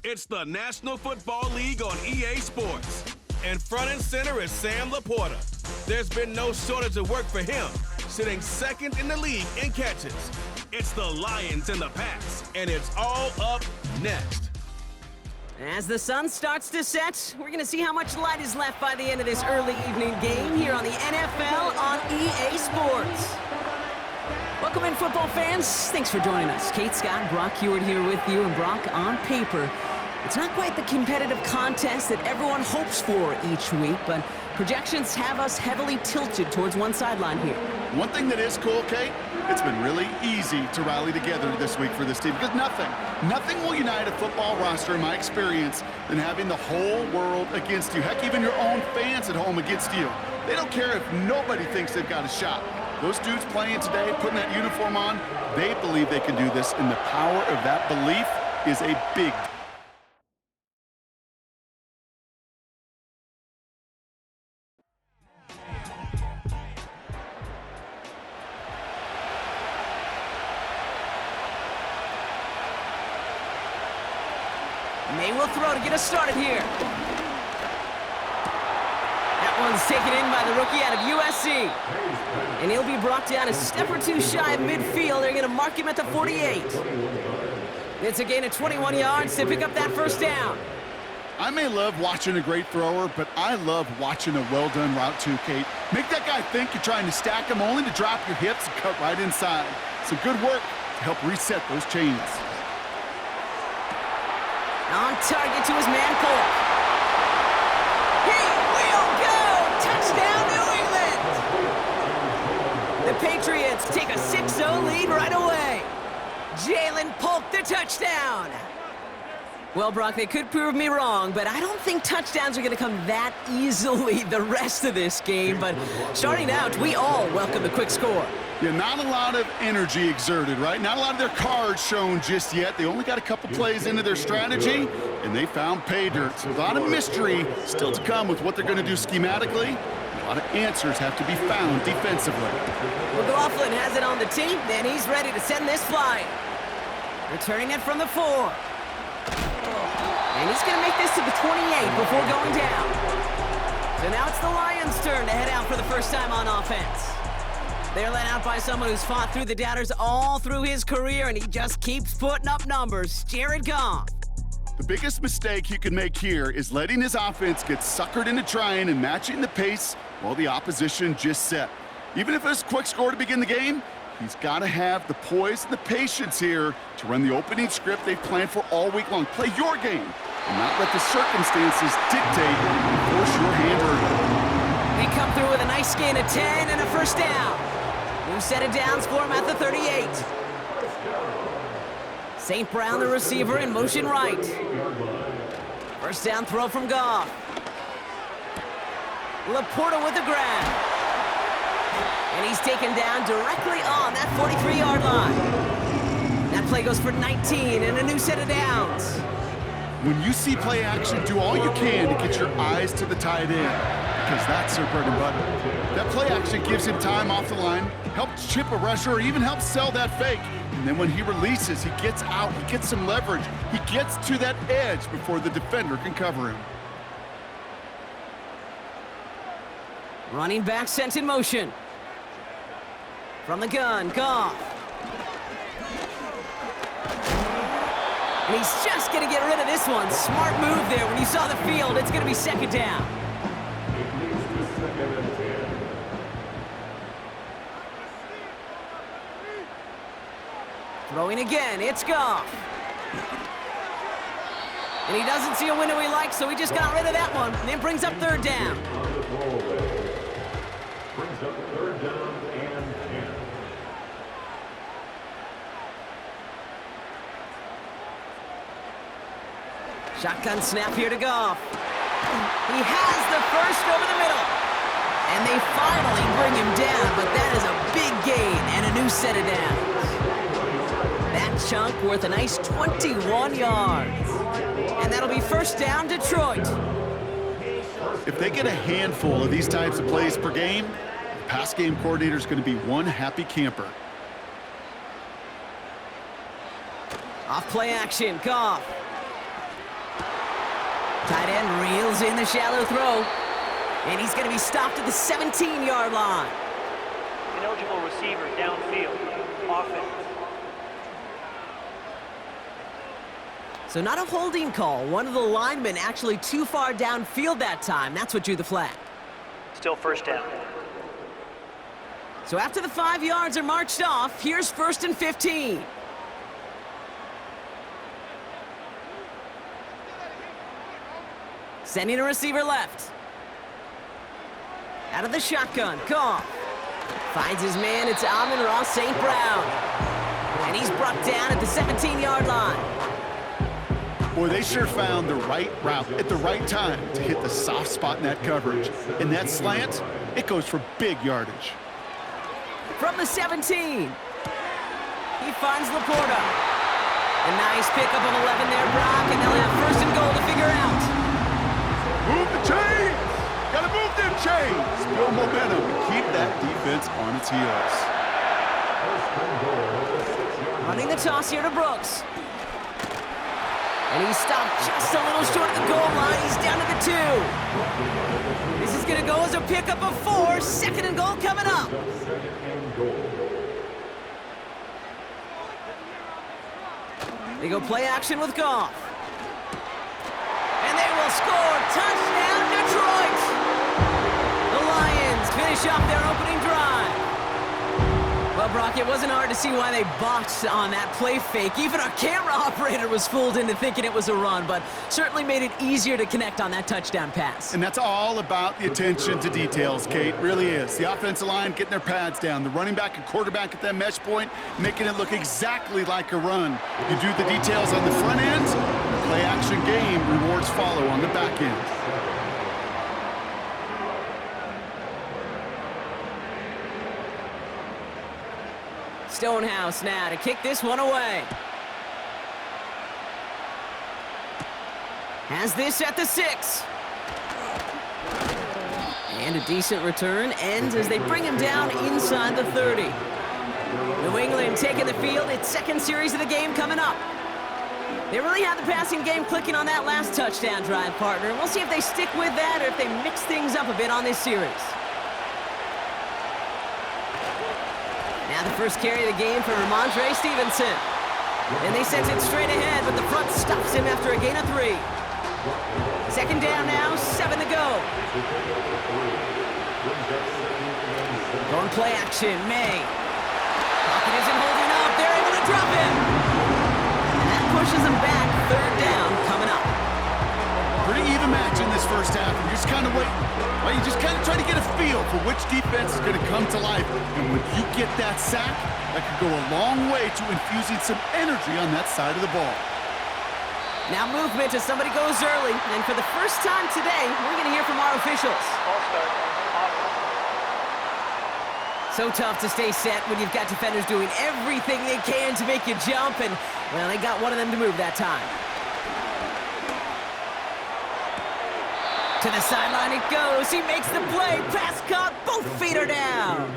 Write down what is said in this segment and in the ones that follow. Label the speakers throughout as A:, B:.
A: It's the National Football League on EA Sports. And front and center is Sam Laporta. There's been no shortage of work for him, sitting second in the league in catches. It's the Lions and the Pats, and it's all up next.
B: As the sun starts to set, we're going to see how much light is left by the end of this early evening game here on the NFL on EA Sports. Welcome in, football fans. Thanks for joining us. Kate, Scott, Brock Hewitt here with you. And Brock, on paper, it's not quite the competitive contest that everyone hopes for each week, but projections have us heavily tilted towards one sideline here.
C: One thing that is cool, Kate, it's been really easy to rally together this week for this team because nothing will unite a football roster, in my experience, than having the whole world against you. Heck, even your own fans at home against you. They don't care if nobody thinks they've got a shot. Those dudes playing today, putting that uniform on, they believe they can do this, and the power of that belief is a big deal.
B: May will throw to get us started here. That one's taken in by the rookie out of USC. And he'll be brought down a step or two shy of midfield. They're going to mark him at the 48. It's a gain of 21 yards to pick up that first down.
C: I may love watching a great thrower, but I love watching a well-done route too, Kate. Make that guy think you're trying to stack him only to drop your hips and cut right inside. Some good work to help reset those chains.
B: On target to his man, Polk. He will go! Touchdown, New England! The Patriots take a 6-0 lead right away. Jalen Polk, the touchdown! Well, Brock, they could prove me wrong, but I don't think touchdowns are going to come that easily the rest of this game. But starting out, we all welcome the quick score.
C: Yeah, not a lot of energy exerted, right? Not a lot of their cards shown just yet. They only got a couple plays into their strategy, and they found pay dirt. So a lot of mystery still to come with what they're going to do schematically. A lot of answers have to be found defensively.
B: McLaughlin has it on the tee, and he's ready to send this flying. Returning it from the 4. And he's going to make this to the 28 before going down. So now it's the Lions' turn to head out for the first time on offense. They're led out by someone who's fought through the doubters all through his career, and he just keeps putting up numbers. Jared Goff.
C: The biggest mistake he could make here is letting his offense get suckered into trying and matching the pace while the opposition just set. Even if it's a quick score to begin the game, he's got to have the poise and the patience here to run the opening script they've planned for all week long. Play your game and not let the circumstances dictate and force your hand early.
B: They come through with a nice gain of 10 and a first down. New set of downs for him at the 38. St. Brown, the receiver, in motion right. First down throw from Goff. Laporta with the grab. And he's taken down directly on that 43-yard line. That play goes for 19 and a new set of downs.
C: When you see play action, do all you can to get your eyes to the tight end, because that's their bread and butter. That play action gives him time off the line, helps chip a rusher, or even helps sell that fake. And then when he releases, he gets out, he gets some leverage. He gets to that edge before the defender can cover him.
B: Running back sent in motion. From the gun, Goff. And he's just going to get rid of this one. Smart move there. When you saw the field, it's going to be second down. Throwing again, it's Goff. And he doesn't see a window he likes, so he just got rid of that one. And it brings up third down.
D: Brings up third down and 10.
B: Shotgun snap here to Goff. He has the first over the middle. And they finally bring him down, but that is a big gain and a new set of downs. That chunk worth a nice 21 yards. And that'll be first down, Detroit.
C: If they get a handful of these types of plays per game, the pass game coordinator is going to be one happy camper.
B: Off play action, Goff. Tight end reels in the shallow throw. And he's going to be stopped at the 17-yard line.
E: Ineligible receiver downfield. Offense.
B: So not a holding call. One of the linemen actually too far downfield that time. That's what drew the flag.
E: Still first down.
B: So after the 5 yards are marched off, here's 1st and 15. Sending a receiver left. Out of the shotgun, Goff. Finds his man, it's Amon-Ra St. Brown. And he's brought down at the 17-yard line.
C: Boy, they sure found the right route at the right time to hit the soft spot in that coverage. And that slant, it goes for big yardage.
B: From the 17. He finds Laporta. A nice pickup of 11 there, Brock, and they'll have 1st and goal to figure out.
C: Move the chains! Gotta move them chains! Build momentum and keep that defense on its heels.
B: Running the toss here to Brooks. And he's stopped just a little short of the goal line. He's down to the 2. This is gonna go as a pickup of 4. 2nd and goal coming up. They go play action with Goff. And they will score. Touchdown, Detroit! The Lions finish off their opening drive. Well, Brock, it wasn't hard to see why they botched on that play fake. Even our camera operator was fooled into thinking it was a run, but certainly made it easier to connect on that touchdown pass.
C: And that's all about the attention to details, Kate. Really is. The offensive line getting their pads down. The running back and quarterback at that mesh point, making it look exactly like a run. You do the details on the front end, the play-action game, rewards follow on the back end.
B: Stonehouse now to kick this one away. Has this at the 6. And a decent return ends as they bring him down inside the 30. New England taking the field. Its 2nd series of the game coming up. They really had the passing game clicking on that last touchdown drive, partner. We'll see if they stick with that or if they mix things up a bit on this series. Now the first carry of the game for Ramondre Stevenson. And they sent it straight ahead, but the front stops him after a gain of 3. 2nd down now, 7 to go. Going play action, May. Pocket isn't holding up, they're able to drop him. And that pushes them back, 3rd down coming up.
C: Pretty even match in this first half, and you're just kind of waiting. Well, you just kind of try to get a feel for which defense is going to come to life. And when you get that sack, that could go a long way to infusing some energy on that side of the ball.
B: Now movement as somebody goes early. And for the first time today, we're going to hear from our officials.
E: Ball start.
B: So tough to stay set when you've got defenders doing everything they can to make you jump. And, well, they got one of them to move that time. To the sideline it goes. He makes the play. Pass caught. Both feet are down.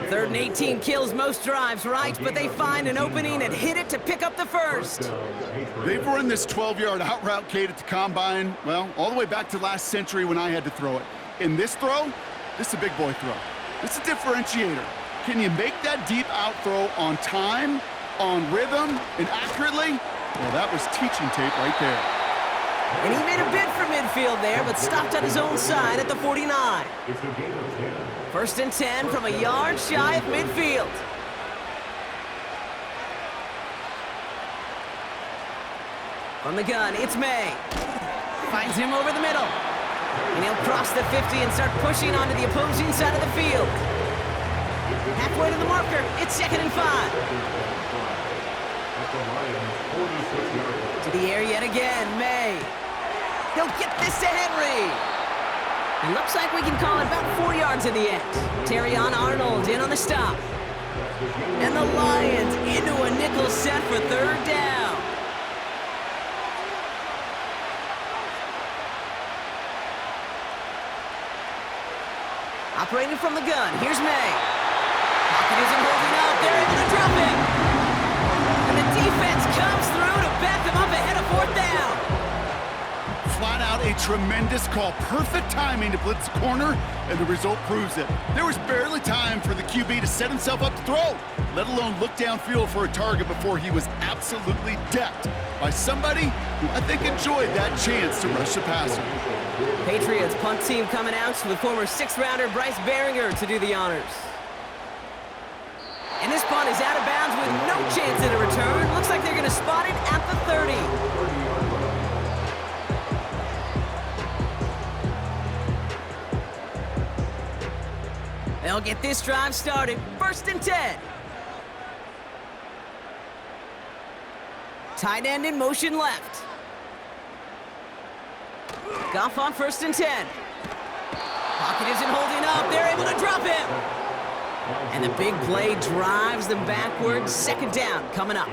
B: 3rd and 18 kills most drives, right? But they find an opening and hit it to pick up the 1st.
C: They've run this 12-yard out route, Kate, at the combine, well, all the way back to last century when I had to throw it. In this throw, this is a big boy throw. This is a differentiator. Can you make that deep out throw on time, on rhythm, and accurately? Well, that was teaching tape right there.
B: And he made a bid for midfield there, but stopped on his own side at the 49. 1st and 10 from a yard shy of midfield. From the gun, it's May. Finds him over the middle. And he'll cross the 50 and start pushing onto the opposing side of the field. Halfway to the marker, it's 2nd and 5. To the air yet again, May. He'll get this to Henry. It looks like we can call it about 4 yards in the end. Terrion Arnold in on the stop. And the Lions into a nickel set for 3rd down. Operating from the gun, here's May. Pocket isn't holding up, they're able to drop him. And the defense
C: tremendous call. Perfect timing to blitz the corner, and the result proves it. There was barely time for the QB to set himself up to throw, let alone look downfield for a target before he was absolutely decked by somebody who I think enjoyed that chance to rush the passer.
B: Patriots punt team coming out with former sixth-rounder Bryce Behringer to do the honors. And this punt is out of bounds with no chance at a return. Looks like they're going to spot it at the 30. They'll get this drive started. 1st and 10. Tight end in motion left. Goff on 1st and 10. Pocket isn't holding up. They're able to drop him. And the big play drives them backwards. 2nd down coming up.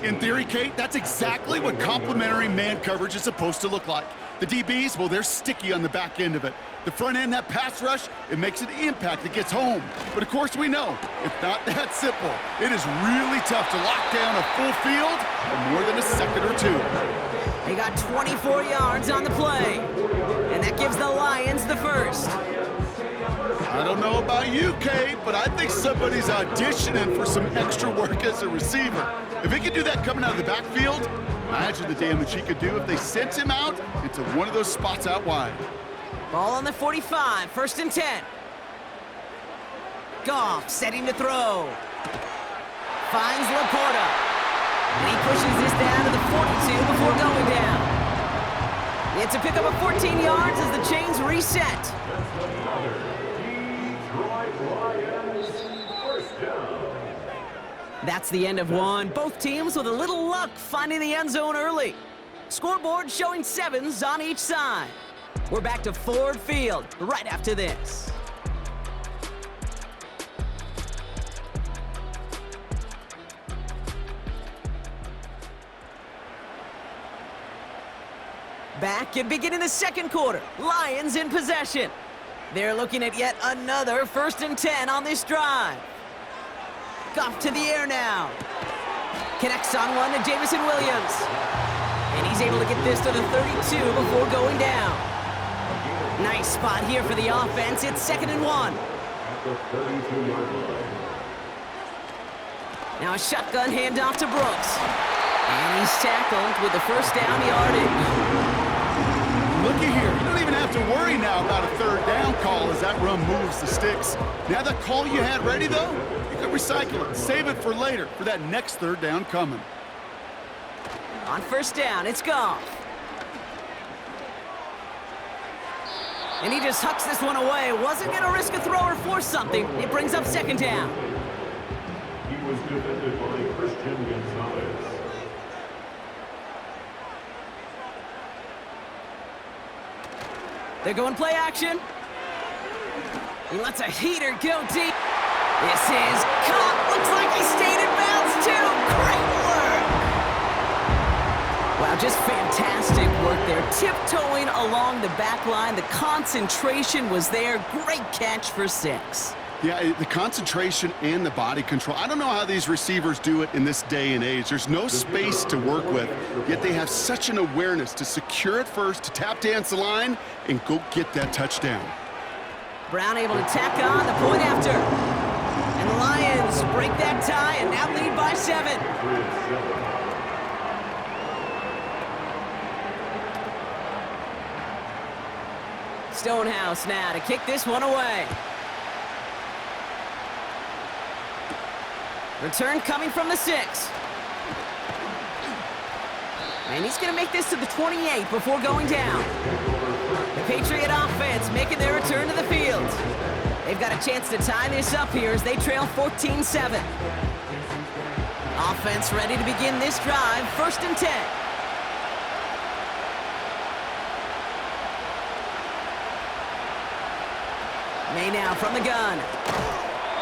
C: In theory, Kate, that's exactly what complementary man coverage is supposed to look like. The DBs, well, they're sticky on the back end of it. The front end, that pass rush, it makes an impact that gets home. But of course we know, it's not that simple. It is really tough to lock down a full field in more than a second or two.
B: They got 24 yards on the play. And that gives the Lions the first.
C: I don't know about you, Kate, but I think somebody's auditioning for some extra work as a receiver. If he could do that coming out of the backfield, imagine the damage he could do if they sent him out into one of those spots out wide.
B: Ball on the 45, 1st and 10. Goff setting to throw. Finds Laporta. And he pushes this down to the 42 before going down. It's a pickup of 14 yards as the chains reset. That's the end of one. Both teams with a little luck finding the end zone early. Scoreboard showing 7s on each side. We're back to Ford Field right after this. Back and beginning the 2nd quarter. Lions in possession. They're looking at yet another 1st and 10 on this drive. Goff to the air now. Connects on one to Jamison Williams. And he's able to get this to the 32 before going down. Nice spot here for the offense. It's 2nd and 1. Now a shotgun handoff to Brooks. And he's tackled with the 1st down yardage.
C: Looky here, you don't even have to worry now about a 3rd down call as that run moves the sticks. Now that call you had ready, though, you can recycle it, save it for later, for that next 3rd down coming.
B: On 1st down, it's Goff. And he just hucks this one away. Wasn't going to risk a throw or force something. It brings up 2nd down.
D: He was defended by Christian Gonzalez.
B: They're going play action. He lets a heater go deep. This is caught. Looks like he stayed in bounds too. Great work. Wow, just fantastic work there. Tiptoeing along the back line. The concentration was there. Great catch for 6.
C: Yeah, the concentration and the body control. I don't know how these receivers do it in this day and age. There's no space to work with, yet they have such an awareness to secure it first, to tap dance the line, and go get that touchdown.
B: Brown able to tack on the point after. And the Lions break that tie and now lead by 7. Stonehouse now to kick this one away. Return coming from the 6. And he's going to make this to the 28 before going down. The Patriot offense making their return to the field. They've got a chance to tie this up here as they trail 14-7. Offense ready to begin this drive, 1st and 10. May now from the gun.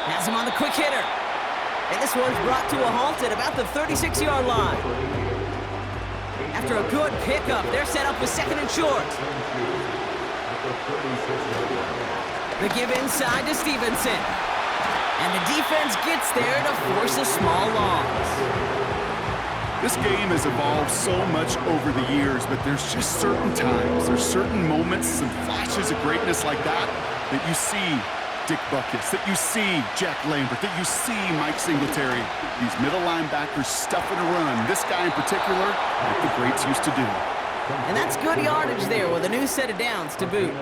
B: Has him on the quick hitter. And this one's brought to a halt at about the 36-yard line. After a good pickup, they're set up with 2nd and short. The give inside to Stevenson. And the defense gets there to force a small loss.
C: This game has evolved so much over the years, but there's just certain times, there's certain moments, some flashes of greatness like that you see Dick Buckus, that you see Jack Lambert, that you see Mike Singletary. These middle linebackers stuffing a run. This guy in particular, like the greats used to do.
B: And that's good yardage there with a new set of downs to boot.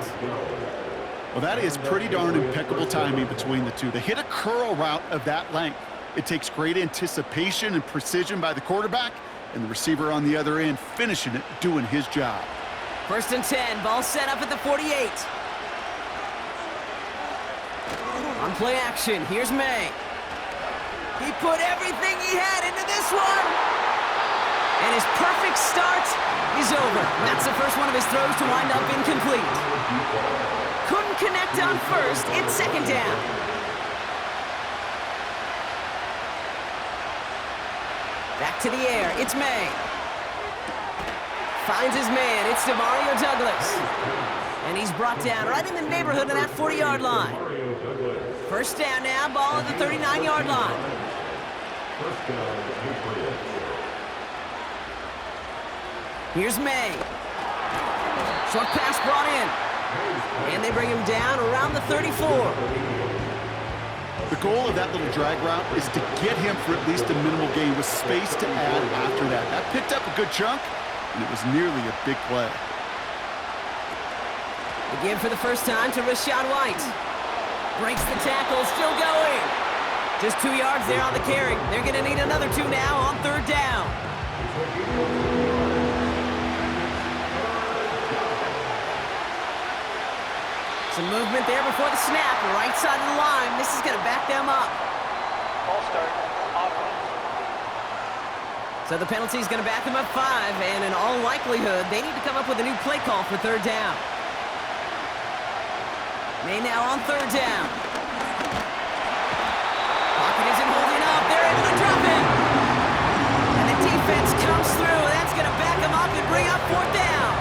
C: Well, that is pretty darn impeccable timing between the two. They hit a curl route of that length. It takes great anticipation and precision by the quarterback, and the receiver on the other end finishing it, doing his job.
B: 1st and 10, ball set up at the 48. On play action, here's May. He put everything he had into this one. And his perfect start is over. That's the first one of his throws to wind up incomplete. Couldn't connect on first, it's 2nd down. Back to the air, it's May. Finds his man, it's Demario Douglas. And he's brought down right in the neighborhood of that 40-yard line. 1st down now, ball at the 39-yard line. Here's May. Short pass brought in. And they bring him down around the 34.
C: The goal of that little drag route is to get him for at least a minimal gain with space to add after that. That picked up a good chunk, and it was nearly a big play.
B: Again for the first time to Rashad White. Breaks the tackle, still going. Just 2 yards there on the carry. They're going to need another 2 now on 3rd down. Some movement there before the snap. Right side of the line. This is going to back them up.
E: Ball start. Offense.
B: So the penalty is going to back them up 5, and in all likelihood, they need to come up with a new play call for 3rd down. May now on 3rd down. Pocket isn't holding up. They're able to drop it. And the defense comes through. That's going to back them up and bring up 4th down.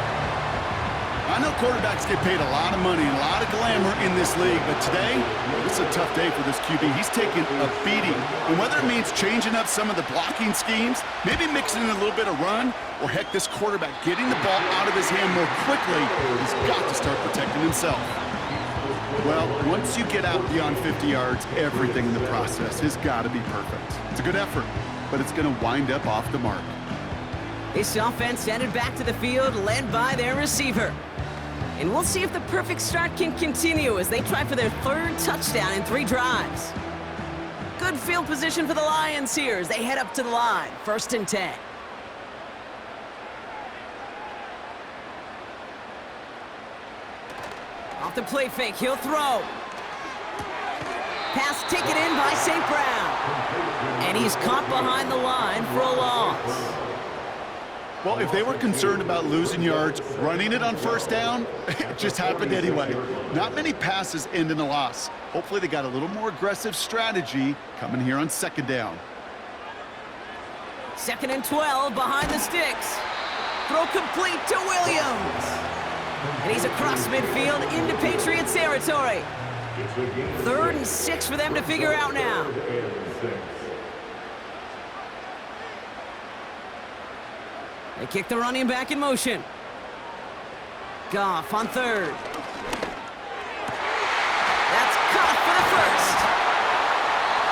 C: I know quarterbacks get paid a lot of money and a lot of glamour in this league, but today, it's a tough day for this QB. He's taking a beating. And whether it means changing up some of the blocking schemes, maybe mixing in a little bit of run, or heck, this quarterback getting the ball out of his hand more quickly, he's got to start protecting himself. Well, once you get out beyond 50 yards, everything in the process has got to be perfect. It's a good effort, but it's going to wind up off the mark.
B: This offense headed back to the field, led by their receiver. And we'll see if the perfect start can continue as they try for their 3rd touchdown in 3 drives. Good field position for the Lions here as they head up to the line. 1st and 10. Off the play fake, he'll throw. Pass taken in by St. Brown. And he's caught behind the line for a loss.
C: Well, if they were concerned about losing yards, running it on 1st down, it just happened anyway. Not many passes end in a loss. Hopefully they got a little more aggressive strategy coming here on 2nd down.
B: 2nd and 12 behind the sticks. Throw complete to Williams. And he's across midfield into Patriots territory. 3rd and 6 for them to figure out now. They kick the running back in motion. Goff on 3rd. That's caught for the 1st.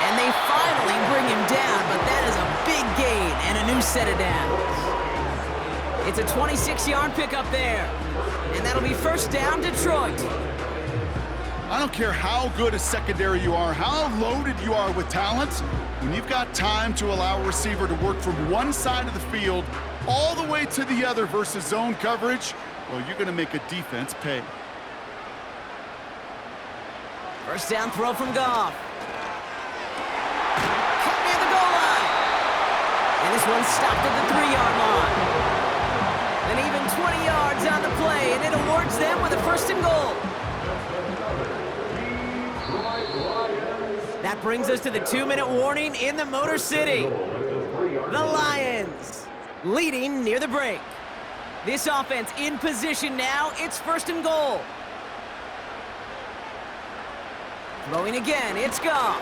B: And they finally bring him down, but that is a big gain and a new set of downs. It's a 26-yard pickup there. And that'll be 1st down, Detroit.
C: I don't care how good a secondary you are, how loaded you are with talent, when you've got time to allow a receiver to work from one side of the field all the way to the other versus zone coverage, well, you're going to make a defense pay.
B: 1st down throw from Goff. Cut near the goal line. And this one's stopped at the 3-yard line. And even 20 yards on the play, and it awards them with a 1st and goal. That brings us to the 2-minute warning in the Motor City. The Lions leading near the break. This offense in position now. It's 1st and goal. Throwing again, it's Goff.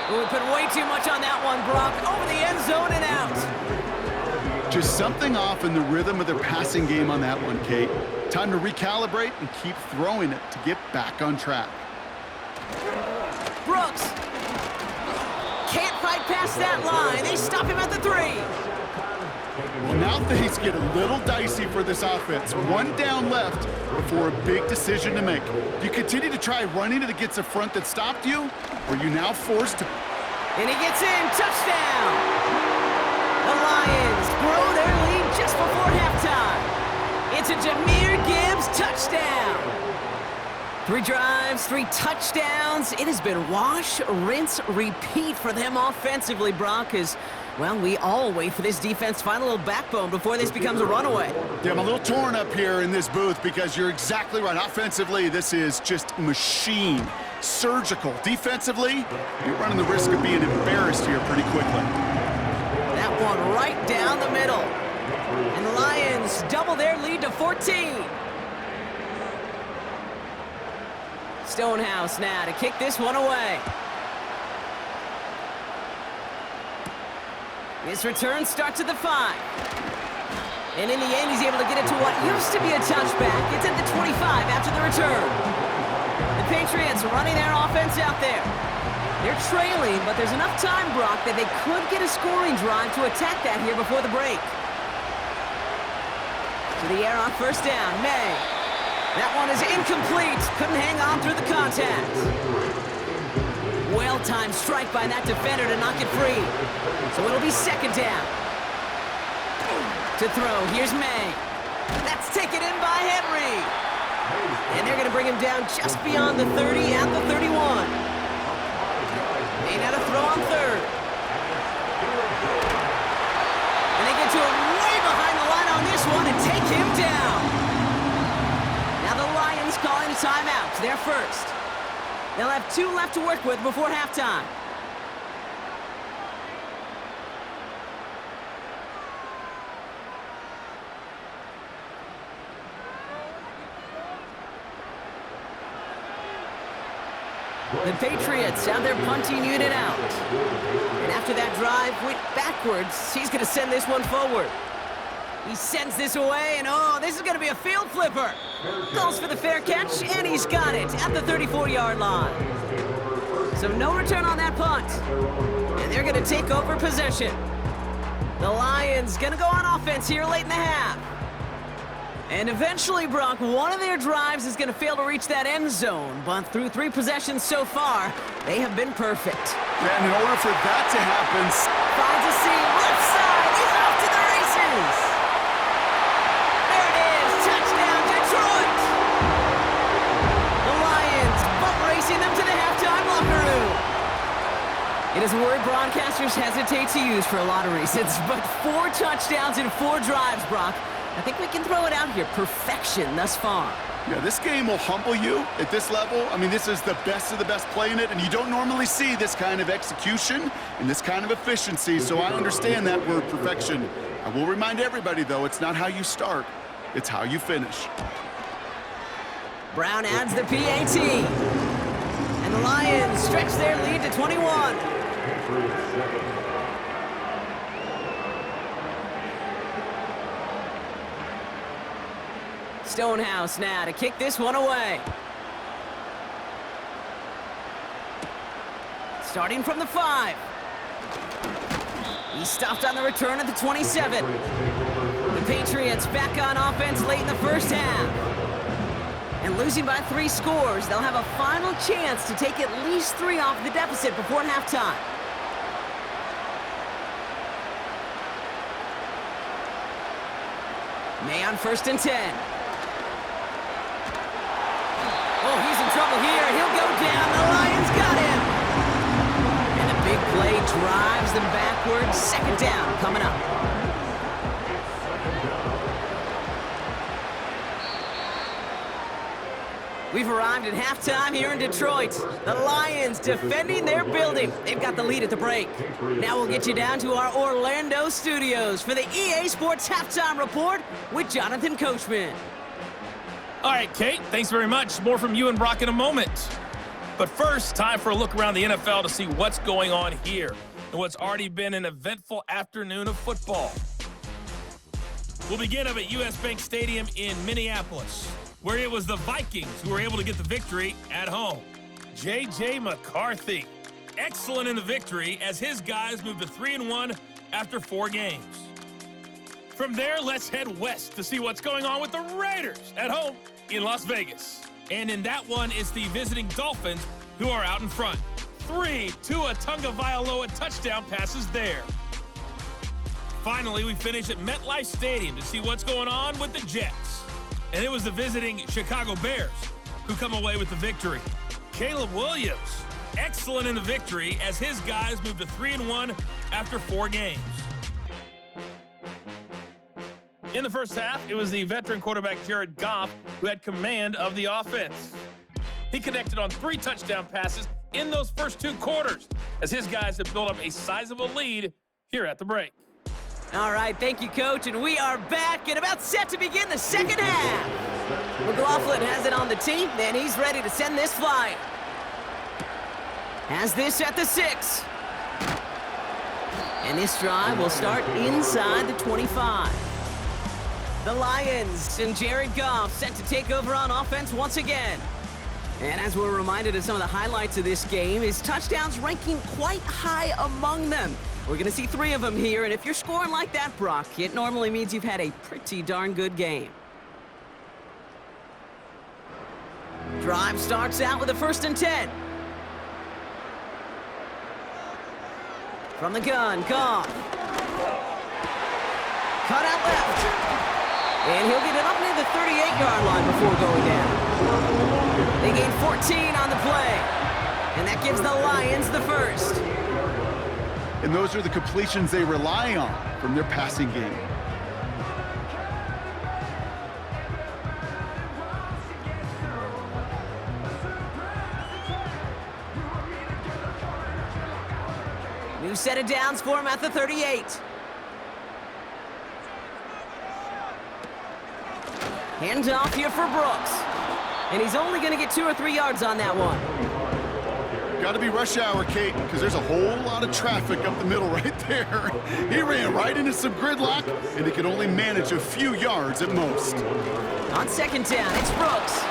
B: We put way too much on that one, Brock. Over the end zone and out.
C: Just something off in the rhythm of their passing game on that one, Kate. Time to recalibrate and keep throwing it to get back on track.
B: Brooks can't fight past that line. They stop him at the 3.
C: Well, now things get a little dicey for this offense. One down left before a big decision to make. Do you continue to try running it against a front that stopped you, or are you now forced to...
B: And he gets in. Touchdown! The Lions grow their lead just before halftime. It's a Jahmyr Gibbs touchdown. 3 drives, 3 touchdowns. It has been wash, rinse, repeat for them offensively, Brock, as, well, we all wait for this defense to find a little backbone before this becomes a runaway.
C: Yeah, I'm a little torn up here in this booth because you're exactly right. Offensively, this is just machine, surgical. Defensively, you're running the risk of being embarrassed here pretty quickly.
B: That one right down the middle. And the Lions double their lead to 14. Stonehouse now to kick this one away. His return starts at the 5. And in the end, he's able to get it to what used to be a touchback. It's at the 25 after the return. The Patriots running their offense out there. They're trailing, but there's enough time, Brock, that they could get a scoring drive to attack that here before the break. To the air on first down, May. That one is incomplete. Couldn't hang on through the contact. Well-timed strike by that defender to knock it free. So it'll be second down. To throw, here's May. That's taken in by Henry. And they're going to bring him down just beyond the 30 at the 31. May now to throw on third. And they get to him way behind the line on this one and take him down. Now the Lions calling a timeout. They're first. They'll have 2 left to work with before halftime. The Patriots have their punting unit out. And after that drive went backwards, he's going to send this one forward. He sends this away, and oh, this is going to be a field flipper. Goes for the fair catch, and he's got it at the 34-yard line. So no return on that punt. And they're going to take over possession. The Lions going to go on offense here late in the half. And eventually, Brock, one of their drives is going to fail to reach that end zone. But through 3 possessions so far, they have been perfect.
C: And in order for that to happen...
B: Finds a seam, left side, he's off to the races. There it is, touchdown, Detroit. The Lions butt racing them to the halftime locker room. It is a word broadcasters hesitate to use for a lot of reasons, but 4 touchdowns in 4 drives, Brock. I think we can throw it out here. Perfection thus far.
C: Yeah, this game will humble you at this level. I mean, this is the best of the best playing it, and you don't normally see this kind of execution and this kind of efficiency, so I understand that word perfection. I will remind everybody, though, it's not how you start, it's how you finish.
B: Brown adds the PAT. And the Lions stretch their lead to 21. Stonehouse now to kick this one away. Starting from the 5. He stopped on the return at the 27. The Patriots back on offense late in the first half. And losing by 3 scores, they'll have a final chance to take at least 3 off the deficit before halftime. May on 1st and 10. Oh, he's in trouble here. He'll go down. The Lions got him. And a big play drives them backwards. Second down coming up. We've arrived at halftime here in Detroit. The Lions defending their building. They've got the lead at the break. Now we'll get you down to our Orlando studios for the EA Sports Halftime Report with Jonathan Coachman.
F: All right, Kate, thanks very much. More from you and Brock in a moment. But first, time for a look around the NFL to see what's going on here and what's already been an eventful afternoon of football. We'll begin up at US Bank Stadium in Minneapolis, where it was the Vikings who were able to get the victory at home. J.J. McCarthy, excellent in the victory as his guys moved to 3-1 after 4 games. From there, let's head west to see what's going on with the Raiders at home in Las Vegas. And in that one, it's the visiting Dolphins who are out in front. 3 Tua Tagovailoa touchdown passes there. Finally, we finish at MetLife Stadium to see what's going on with the Jets. And it was the visiting Chicago Bears who come away with the victory. Caleb Williams, excellent in the victory as his guys moved to 3-1 after 4 games. In the first half, it was the veteran quarterback Jared Goff who had command of the offense. He connected on 3 touchdown passes in those first 2 quarters as his guys have built up a sizable lead here at the break.
B: All right, thank you, Coach, and we are back and about set to begin the second half. McLaughlin has it on the tee, and he's ready to send this flying. Has this at the 6. And this drive will start inside the 25. The Lions and Jared Goff set to take over on offense once again. And as we're reminded of some of the highlights of this game, his touchdowns ranking quite high among them. We're going to see 3 of them here, and if you're scoring like that, Brock, it normally means you've had a pretty darn good game. Drive starts out with a 1st and 10. From the gun, Goff. Cut out left. And he'll get it up near the 38-yard line before going down. They gain 14 on the play. And that gives the Lions the 1st.
C: And those are the completions they rely on from their passing game.
B: New set of downs for him at the 38. Hand off here for Brooks. And he's only going to get 2 or 3 yards on that one.
C: Got to be rush hour, Kate, because there's a whole lot of traffic up the middle right there. He ran right into some gridlock, and he could only manage a few yards at most.
B: On 2nd down, it's Brooks.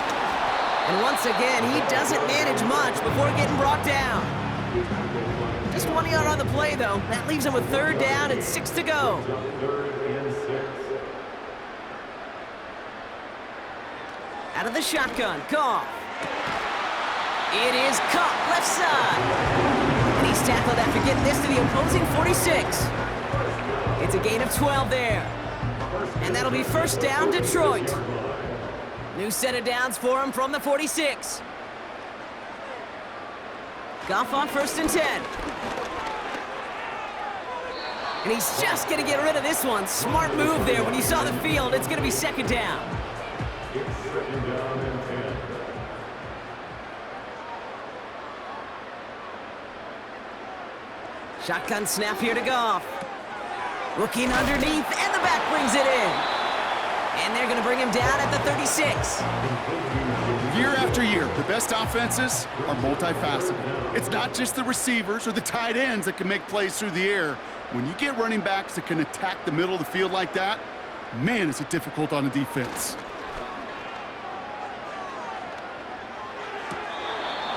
B: And once again, he doesn't manage much before getting brought down. Just 1 yard on the play, though. That leaves him with 3rd down and 6 to go. Out of the shotgun, Goff. It is caught left side. And he's tackled after getting this to the opposing 46. It's a gain of 12 there. And that'll be 1st down, Detroit. New set of downs for him from the 46. Goff on 1st and 10. And he's just going to get rid of this one. Smart move there. When you saw the field, it's going to be 2nd down. Shotgun snap here to Goff. Looking underneath, and the back brings it in. And they're going to bring him down at the 36.
C: Year after year, the best offenses are multifaceted. It's not just the receivers or the tight ends that can make plays through the air. When you get running backs that can attack the middle of the field like that, man, is it difficult on a defense.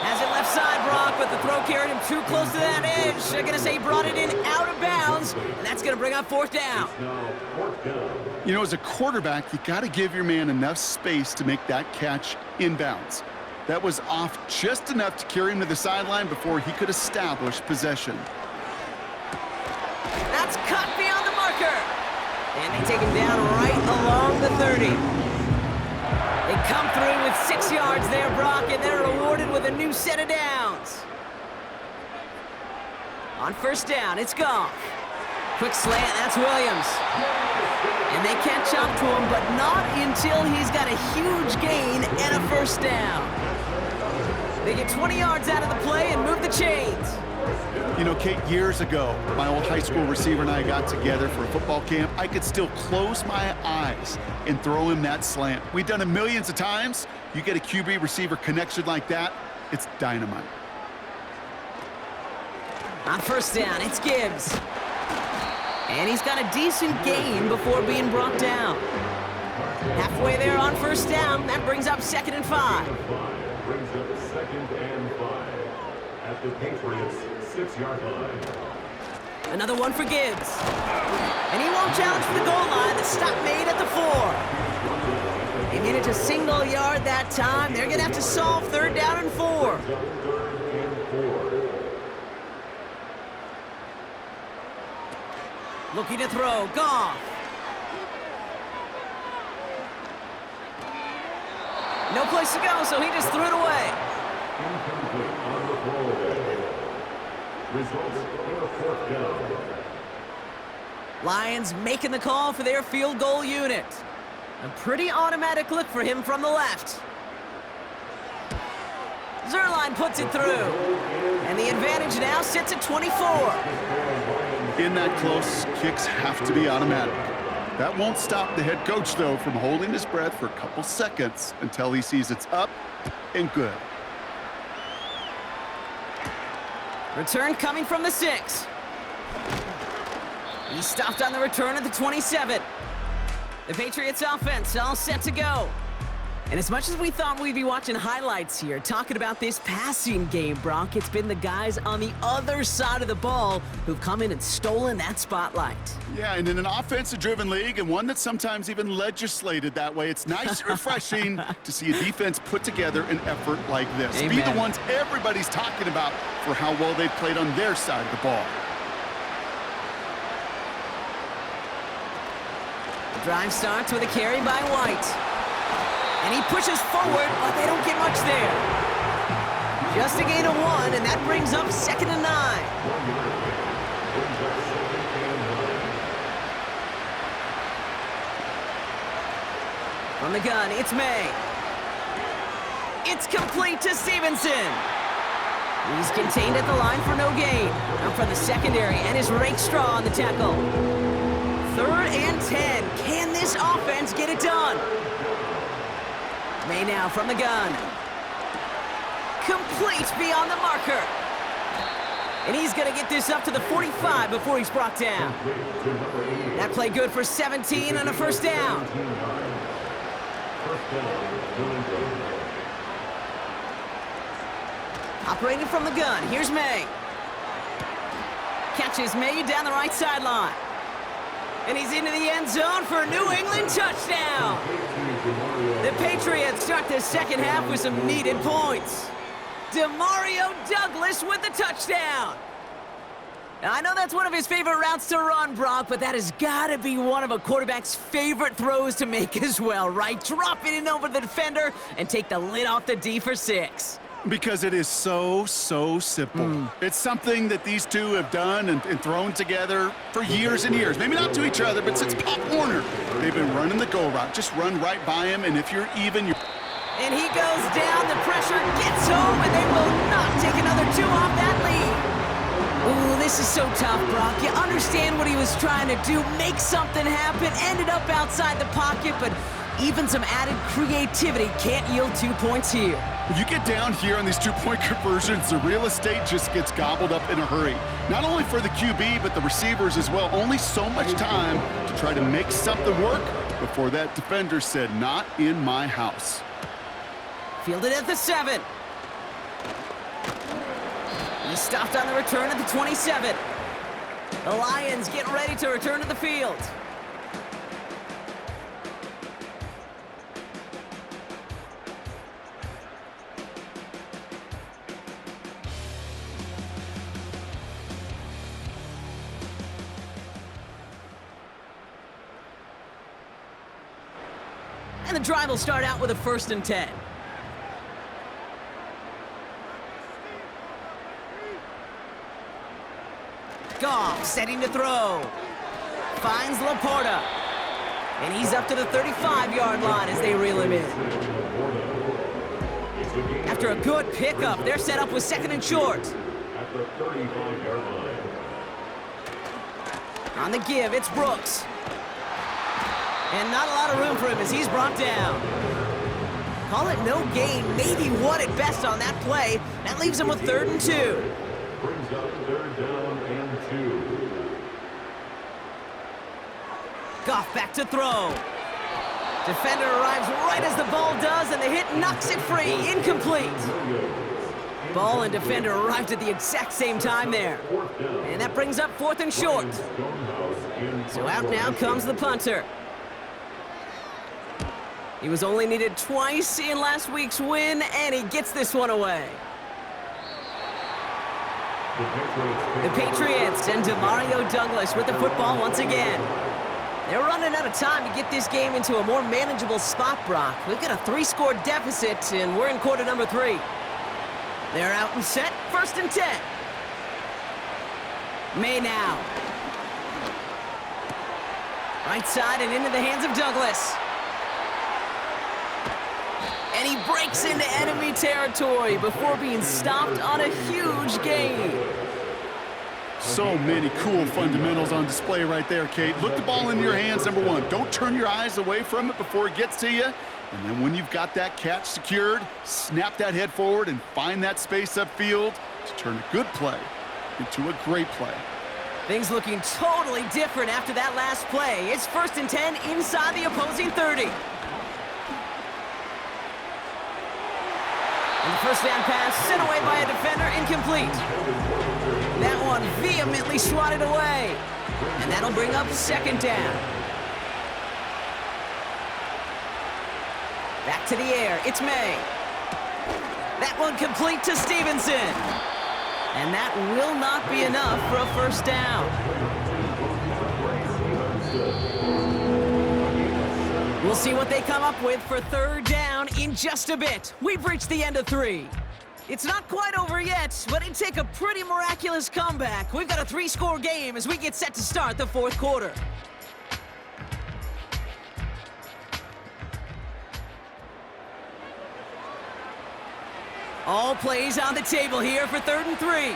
B: Has it left side, Brock, but the throw carried him too close to that edge. They're going to say he brought it in out of bounds, and that's going to bring up 4th down.
C: You know, as a quarterback, you got to give your man enough space to make that catch inbounds. That was off just enough to carry him to the sideline before he could establish possession.
B: That's cut beyond the marker. And they take him down right along the 30. They come through with 6 yards there, Brock, and they're rewarded with a new set of downs. On 1st down, it's Goff. Quick slant, that's Williams. And they catch up to him, but not until he's got a huge gain and a 1st down. They get 20 yards out of the play and move the chains.
C: You know, Kate, years ago, my old high school receiver and I got together for a football camp. I could still close my eyes and throw him that slant. We've done it millions of times. You get a QB receiver connection like that, it's dynamite.
B: On first down, it's Gibbs. And he's got a decent gain before being brought down. Halfway there on first down, that brings up 2nd and 5.
D: Brings up 2nd and 5 at the Patriots 6-yard line.
B: Another one for Gibbs. And he won't challenge for the goal line. The stop made at the 4. They made it to single yard that time. They're going to have to solve 3rd down and 4. Looking to throw, Goff. No place to go, so he just threw it away.
D: Incomplete on the throwaway. Results in a 4th down.
B: Lions making the call for their field goal unit. A pretty automatic look for him from the left. Zerline puts it through. And the advantage now sits at 24.
C: In that close, kicks have to be automatic. That won't stop the head coach, though, from holding his breath for a couple seconds until he sees it's up and good.
B: Return coming from the 6. He stopped on the return at the 27. The Patriots offense all set to go. And as much as we thought we'd be watching highlights here, talking about this passing game, Brock, it's been the guys on the other side of the ball who've come in and stolen that spotlight.
C: Yeah, and in an offensive-driven league, and one that's sometimes even legislated that way, it's nice and refreshing to see a defense put together an effort like this.
B: Amen.
C: Be the ones everybody's talking about for how well they played on their side of the ball.
B: The drive starts with a carry by White. And he pushes forward, but they don't get much there. Just a gain of 1, and that brings up 2nd and 9. From the gun, it's May. It's complete to Stevenson. He's contained at the line for no gain. Out from the secondary, and is Rakestraw on the tackle. 3rd and 10. Can this offense get it done? May now from the gun. Complete beyond the marker. And he's going to get this up to the 45 before he's brought down. That play good for 17 on a first down. Operating from the gun, here's May. Catches May down the right sideline. And he's into the end zone for a New England touchdown. The Patriots start the second half with some needed points. Demario Douglas with the touchdown. Now, I know that's one of his favorite routes to run, Brock, but that has got to be one of a quarterback's favorite throws to make as well, right? Drop it in over the defender and take the lid off the D for 6.
C: Because it is so simple. It's something that these two have done and thrown together for years and years. Maybe not to each other, but since Pop Warner. They've been running the go route. Just run right by him, and if you're even, you're...
B: And he goes down, the pressure gets home, and they will not take another 2 off that lead. Ooh, this is so tough, Brock. You understand what he was trying to do, make something happen, ended up outside the pocket, but even some added creativity can't yield 2 points here.
C: When you get down here on these 2-point conversions, the real estate just gets gobbled up in a hurry. Not only for the QB, but the receivers as well. Only so much time to try to make something work before that defender said, "Not in my house."
B: Fielded at the 7. He stopped on the return at the 27. The Lions get ready to return to the field. And the drive will start out with a 1st and 10. Goff setting to throw. Finds Laporta. And he's up to the 35-yard line as they reel him in. After a good pickup, they're set up with 2nd and short.
D: At the 35-yard line.
B: On the give, it's Brooks. And not a lot of room for him as he's brought down. Call it no gain, maybe one at best on that play. That leaves him with 3rd and 2.
D: Brings up 3rd down and 2.
B: Goff back to throw. Defender arrives right as the ball does, and the hit knocks it free. Incomplete. Ball and defender arrived at the exact same time there. And that brings up 4th and short. So out now comes the punter. He was only needed twice in last week's win, and he gets this one away. The Patriots and Demario Douglas with the football once again. They're running out of time to get this game into a more manageable spot, Brock. We've got a 3-score deficit, and we're in quarter number 3. They're out and set, 1st and 10. May now. Right side and into the hands of Douglas. And he breaks into enemy territory before being stopped on a huge gain.
C: So many cool fundamentals on display right there, Kate. Look the ball into your hands, number 1. Don't turn your eyes away from it before it gets to you. And then when you've got that catch secured, snap that head forward and find that space upfield to turn a good play into a great play.
B: Things looking totally different after that last play. It's 1st and 10 inside the opposing 30. And the first down pass sent away by a defender, incomplete. That one vehemently swatted away. And that'll bring up 2nd down. Back to the air, it's May. That one complete to Stevenson. And that will not be enough for a 1st down. We'll see what they come up with for 3rd down in just a bit. We've reached the end of 3. It's not quite over yet, but it'd take a pretty miraculous comeback. We've got a 3-score game as we get set to start the 4th quarter. All plays on the table here for 3rd and 3.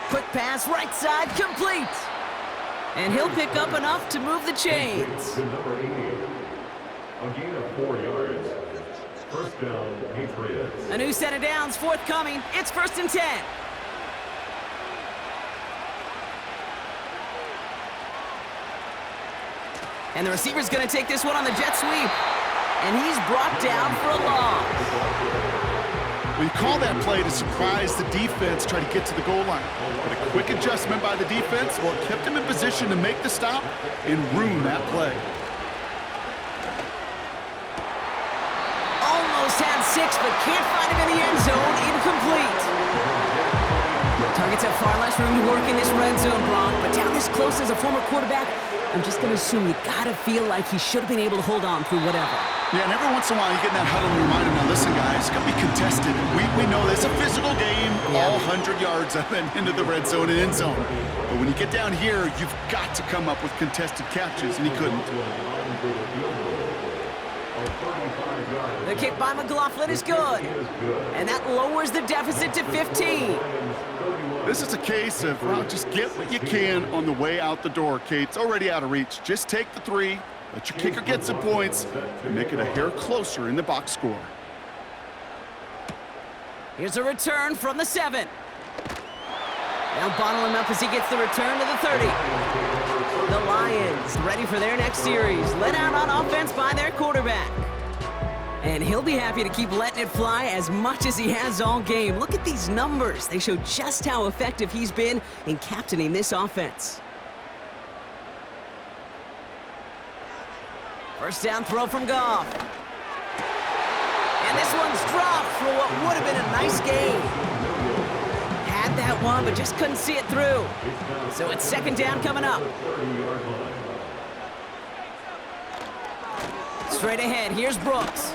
B: Quick pass, right side, complete. And he'll pick up enough to move the chains.
D: To number 80. A gain of 4 yards. 1st down, Patriots.
B: A new set of downs forthcoming. It's 1st and 10. And the receiver's going to take this one on the jet sweep. And he's brought down for a loss.
C: We call that play to surprise the defense, try to get to the goal line. But a quick adjustment by the defense, well, it kept him in position to make the stop and ruin that play.
B: Almost had 6, but can't find him in the end zone. Incomplete. Targets have far less room to work in this red zone, Brock. But down this close as a former quarterback, I'm just going to assume you got to feel like he should have been able to hold on through whatever.
C: Yeah, and every once in a while you get in that huddle and remind him, now listen, guys, it's going to be contested. We know this, a physical game, all 100 yards up and into the red zone and end zone. But when you get down here, you've got to come up with contested catches, and he couldn't.
B: The kick by McLaughlin is good. And that lowers the deficit to 15.
C: This is a case of, well, just get what you can on the way out the door, Kate. It's already out of reach. Just take the 3, let your kicker get some points, and make it a hair closer in the box score.
B: Here's a return from the 7. Now bottle him up as he gets the return to the 30. The Lions ready for their next series. Let out on offense by their quarterback. And he'll be happy to keep letting it fly as much as he has all game. Look at these numbers. They show just how effective he's been in captaining this offense. First down throw from Goff. And this one's dropped for what would have been a nice gain. Had that one, but just couldn't see it through. So it's 2nd down coming up. Straight ahead, here's Brooks.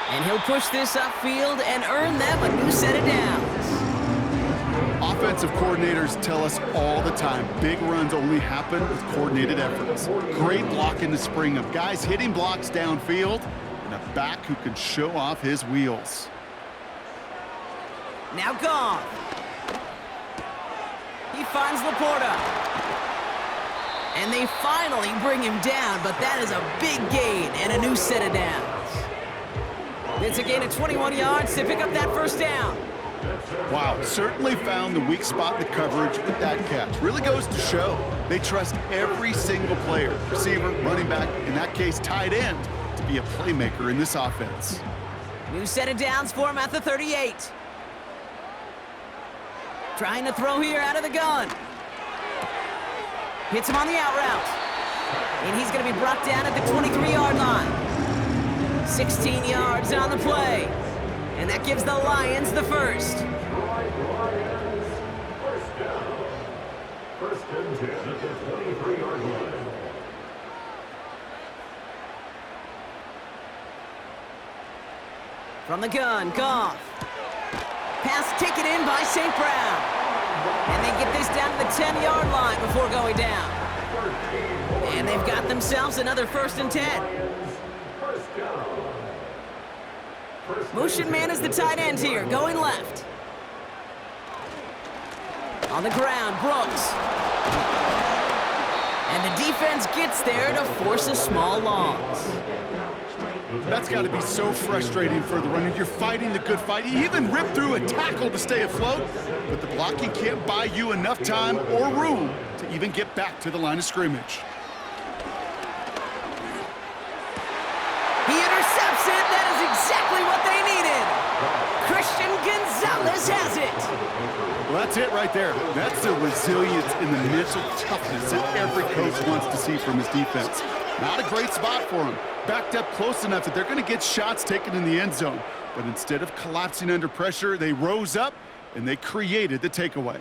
B: And he'll push this upfield and earn them a new set of downs.
C: Offensive coordinators tell us all the time, big runs only happen with coordinated efforts. Great block in the spring of guys hitting blocks downfield and a back who can show off his wheels.
B: Now Goff. He finds Laporta. And they finally bring him down, but that is a big gain and a new set of downs. It's a gain of 21 yards to pick up that first down.
C: Wow, certainly found the weak spot in the coverage with that catch. Really goes to show they trust every single player, receiver, running back, in that case, tight end, to be a playmaker in this offense.
B: New set of downs for him at the 38. Trying to throw here out of the gun. Hits him on the out route. And he's going to be brought down at the 23-yard line. 16 yards on the play. And that gives the Lions the first.
D: First and 10 at the 23-yard line.
B: From the gun, Goff. Pass taken in by St. Brown. And they get this down to the 10-yard line before going down. And they've got themselves another first and 10. Motion man is the tight end here, going left. On the ground, Brooks. And the defense gets there to force a small loss.
C: That's got to be so frustrating for the runner. You're fighting the good fight. You even rip through a tackle to stay afloat, but the blocking can't buy you enough time or room to even get back to the line of scrimmage.
B: He intercepts it. That is exactly what they needed. Christian Gonzalez has it.
C: Well, that's it right there. That's the resilience and the mental toughness that every coach wants to see from his defense. Not a great spot for him. Backed up close enough that they're going to get shots taken in the end zone. But instead of collapsing under pressure, they rose up and they created the takeaway.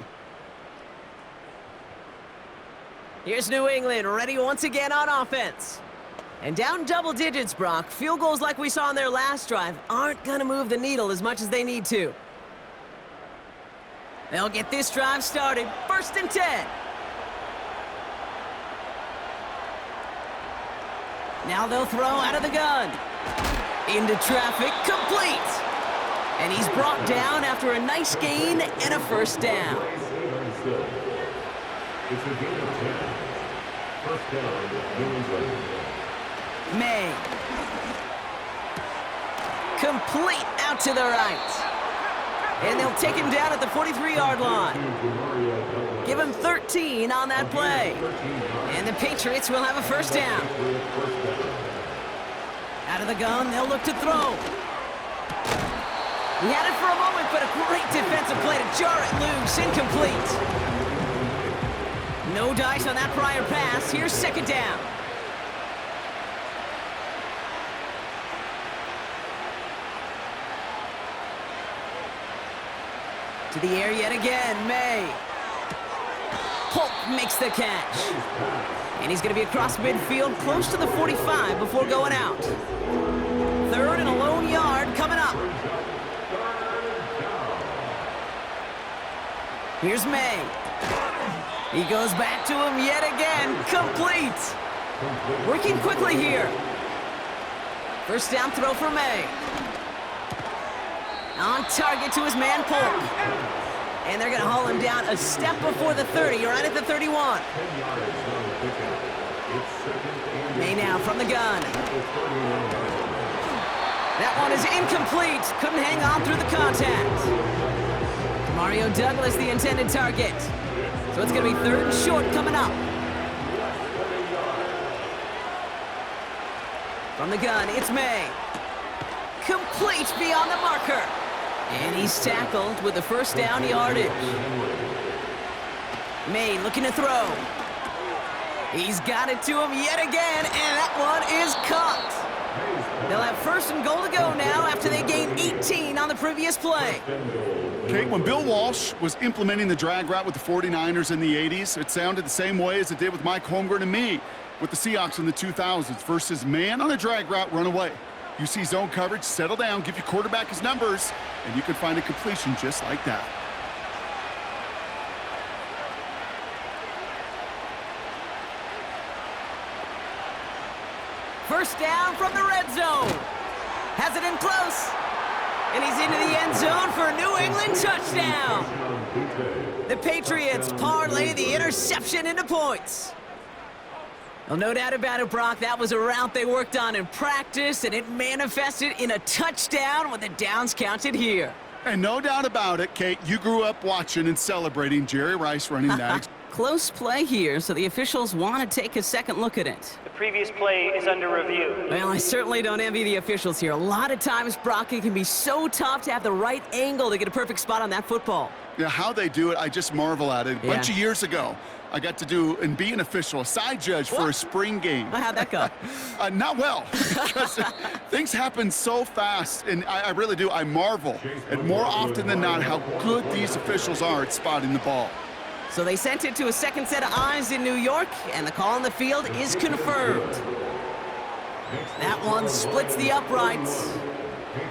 B: Here's New England, ready once again on offense. And down double digits, Brock. Field goals like we saw on their last drive aren't going to move the needle as much as they need to. They'll get this drive started. First and 10. Now they'll throw out of the gun. Into traffic, complete. And he's brought down after a nice gain and a first down.
D: It's a gain of 10. First down, New England.
B: May. Complete out to the right. And they'll take him down at the 43-yard line. Give him 13 on that play. And the Patriots will have a first down. Out of the gun, they'll look to throw. He had it for a moment, but a great defensive play to jar it loose. Incomplete. No dice on that prior pass. Here's second down. To the air yet again, May. Polk makes the catch. And he's going to be across midfield, close to the 45 before going out. Third and a lone yard coming up. Here's May. He goes back to him yet again, complete. Working quickly here. First down throw for May. On target to his man, Polk. And they're going to haul him down a step before the 30, right at the 31. May now from the gun. That one is incomplete. Couldn't hang on through the contact. Mario Douglas, the intended target. So it's going to be third and short coming up. From the gun, it's May. Complete beyond the marker. And he's tackled with the first down yardage. May looking to throw. He's got it to him yet again, and that one is caught. They'll have first and goal to go now after they gained 18 on the previous play.
C: Kate, when Bill Walsh was implementing the drag route with the 49ers in the 80s, it sounded the same way as it did with Mike Holmgren and me with the Seahawks in the 2000s versus man on a drag route, run away. You see zone coverage, settle down, give your quarterback his numbers, and you can find a completion just like that.
B: First down from the red zone. Has it in close. And he's into the end zone for a New England touchdown. The Patriots parlay the interception into points. Well, no doubt about it, Brock. That was a route they worked on in practice, and it manifested in a touchdown when the downs counted here.
C: And no doubt about it, Kate, you grew up watching and celebrating Jerry Rice running that.
B: Close play here, so the officials want to take a second look at it.
E: The previous play is under review.
B: Well, I certainly don't envy the officials here. A lot of times, Brock, it can be so tough to have the right angle to get a perfect spot on that football.
C: Yeah, how they do it, I just marvel at it. A bunch of years ago, I got to do and be an official, a side judge for a spring game.
B: Well, how'd that go?
C: Not well, because things happen so fast, and I really do. I marvel at more often than not how good these officials are at spotting the ball.
B: So they sent it to a second set of eyes in New York, and the call on the field is confirmed. That one splits the uprights.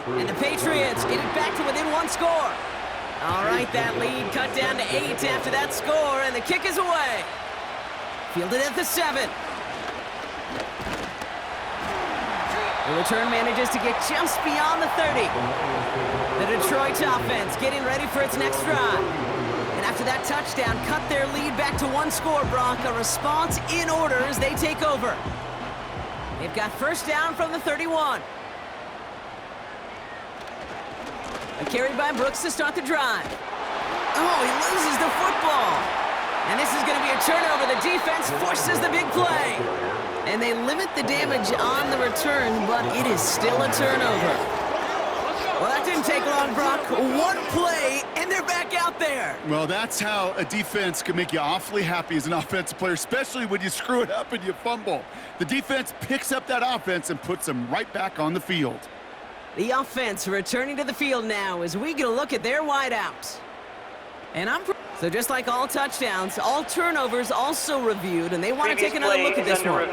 B: And the Patriots get it back to within one score. All right, that lead cut down to 8 after that score, and the kick is away. Fielded at the 7. The return manages to get just beyond the 30. The Detroit offense getting ready for its next drive. And after that touchdown, cut their lead back to one score, Brock. A response in order as they take over. They've got first down from the 31. A carry by Brooks to start the drive. Oh, he loses the football. And this is going to be a turnover. The defense forces the big play. And they limit the damage on the return, but it is still a turnover. Well, that didn't take long, Brock. One play, and they're back out there.
C: Well, that's how a defense can make you awfully happy as an offensive player, especially when you screw it up and you fumble. The defense picks up that offense and puts them right back on the field.
B: The offense returning to the field now as we get a look at their wideouts. And so just like all touchdowns, all turnovers also reviewed, and they want to take another look at this one.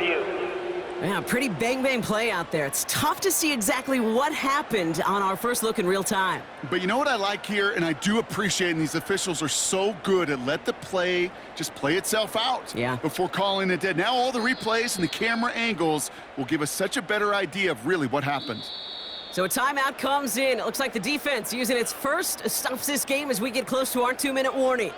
B: Yeah, pretty bang-bang play out there. It's tough to see exactly what happened on our first look in real time.
C: But you know what I like here, and I do appreciate, and these officials are so good at let the play just play itself out before calling it dead. Now all the replays and the camera angles will give us such a better idea of really what happened.
B: So a timeout comes in. It looks like the defense using its first stops this game as we get close to our 2-minute warning.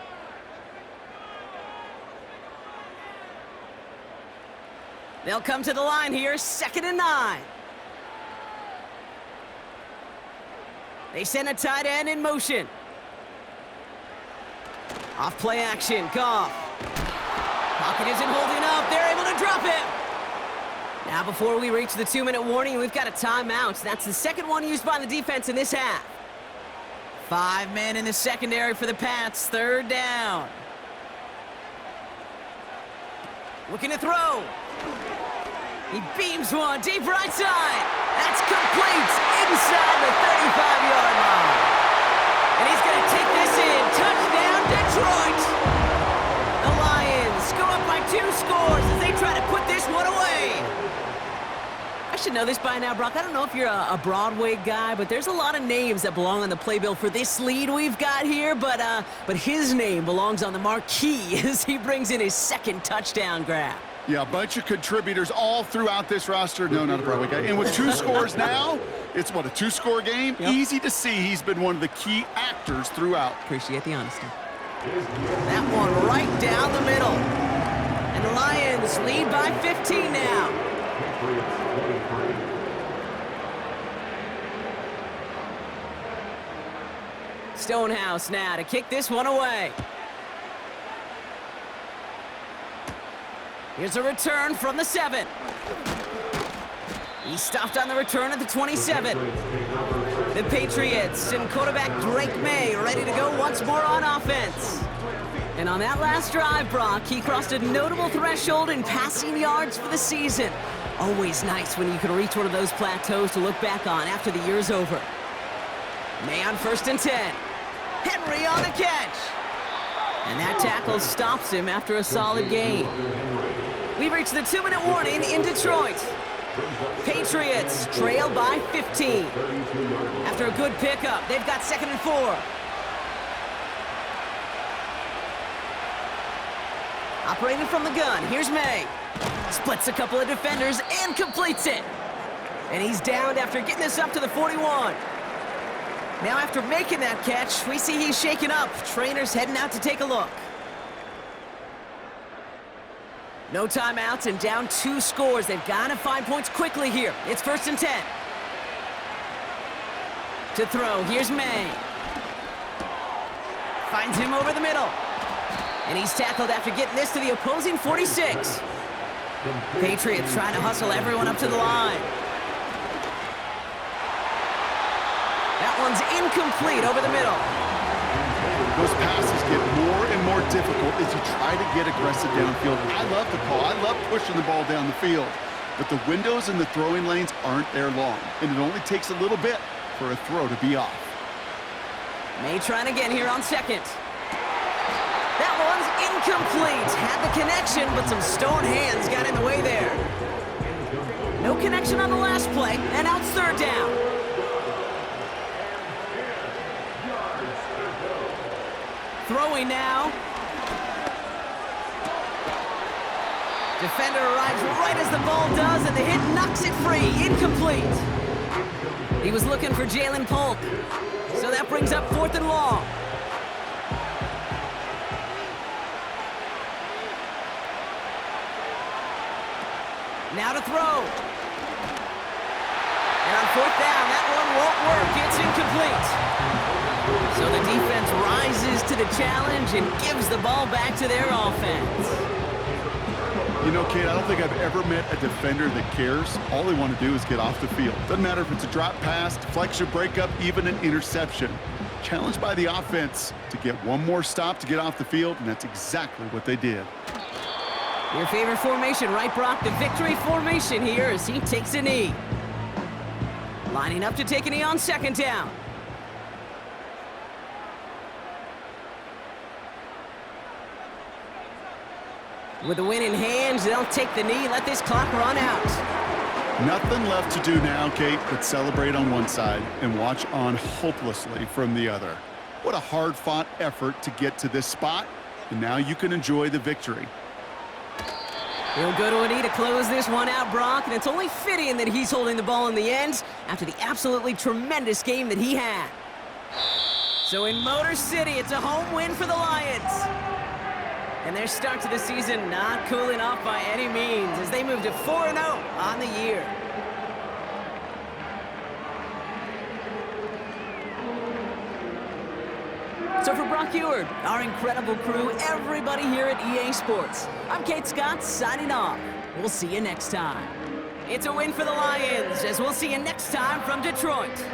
B: They'll come to the line here, 2nd and 9. They send a tight end in motion. Off play action, Goff. Pocket isn't holding up. They're able to drop it. Now before we reach the 2-minute warning, we've got a timeout. That's the second one used by the defense in this half. 5 men in the secondary for the Pats, 3rd down. Looking to throw. He beams one deep right side. That's complete inside the 35-yard line. And he's going to take this in. Touchdown, Detroit. The Lions go up by 2 scores as they try to put this one away. I should know this by now, Brock. I don't know if you're a Broadway guy, but there's a lot of names that belong on the playbill for this lead we've got here, but his name belongs on the marquee as he brings in his 2nd touchdown grab.
C: Yeah, a bunch of contributors all throughout this roster. No, not a Broadway guy. And with 2 scores now, it's what, a 2-score game?
B: Yep.
C: Easy to see he's been one of the key actors throughout.
B: Appreciate the honesty. That one right down the middle. And the Lions lead by 15 now. Stonehouse now to kick this one away. Here's a return from the 7. He stopped on the return at the 27. The Patriots and quarterback Drake May ready to go once more on offense. And on that last drive, Brock, he crossed a notable threshold in passing yards for the season. Always nice when you can reach one of those plateaus to look back on after the year's over. May on 1st and 10. Henry on the catch. And that tackle stops him after a solid gain. We've reached the 2-minute warning in Detroit. Patriots trail by 15. After a good pickup, they've got 2nd and 4. Operating from the gun, here's May. Splits a couple of defenders and completes it. And he's downed after getting this up to the 41. Now after making that catch, we see he's shaken up. Trainers heading out to take a look. No timeouts and down 2 scores. They've got to find points quickly here. It's 1st and 10. To throw, here's May. Finds him over the middle. And he's tackled after getting this to the opposing 46. Patriots trying to hustle everyone up to the line. That one's incomplete over the middle.
C: Those passes get more and more difficult as you try to get aggressive downfield. I love the call. I love pushing the ball down the field. But the windows in the throwing lanes aren't there long, and it only takes a little bit for a throw to be off.
B: May trying again here on 2nd. That one's incomplete. Had the connection, but some stone hands got in the way there. No connection on the last play, and now it's 3rd down. Throwing now. Defender arrives right as the ball does, and the hit knocks it free. Incomplete. He was looking for Jalen Polk. So that brings up 4th and long. Now to throw. And on 4th down, that one won't work. It's incomplete. So the defense rises to the challenge and gives the ball back to their offense.
C: You know, Kate, I don't think I've ever met a defender that cares. All they want to do is get off the field. Doesn't matter if it's a drop pass, deflection, breakup, even an interception. Challenged by the offense to get one more stop to get off the field, and that's exactly what they did.
B: Your favorite formation, right, Brock? The victory formation here as he takes a knee. Lining up to take a knee on 2nd down. With the win in hand, they'll take the knee, let this clock run out.
C: Nothing left to do now, Kate, but celebrate on one side and watch on hopelessly from the other. What a hard-fought effort to get to this spot, and now you can enjoy the victory.
B: He'll go to a knee to close this one out, Brock, and it's only fitting that he's holding the ball in the end after the absolutely tremendous game that he had. So in Motor City, it's a home win for the Lions. And their start to the season not cooling off by any means as they move to 4-0 on the year. So for Brock Eward, our incredible crew, everybody here at EA Sports, I'm Kate Scott signing off. We'll see you next time. It's a win for the Lions as we'll see you next time from Detroit.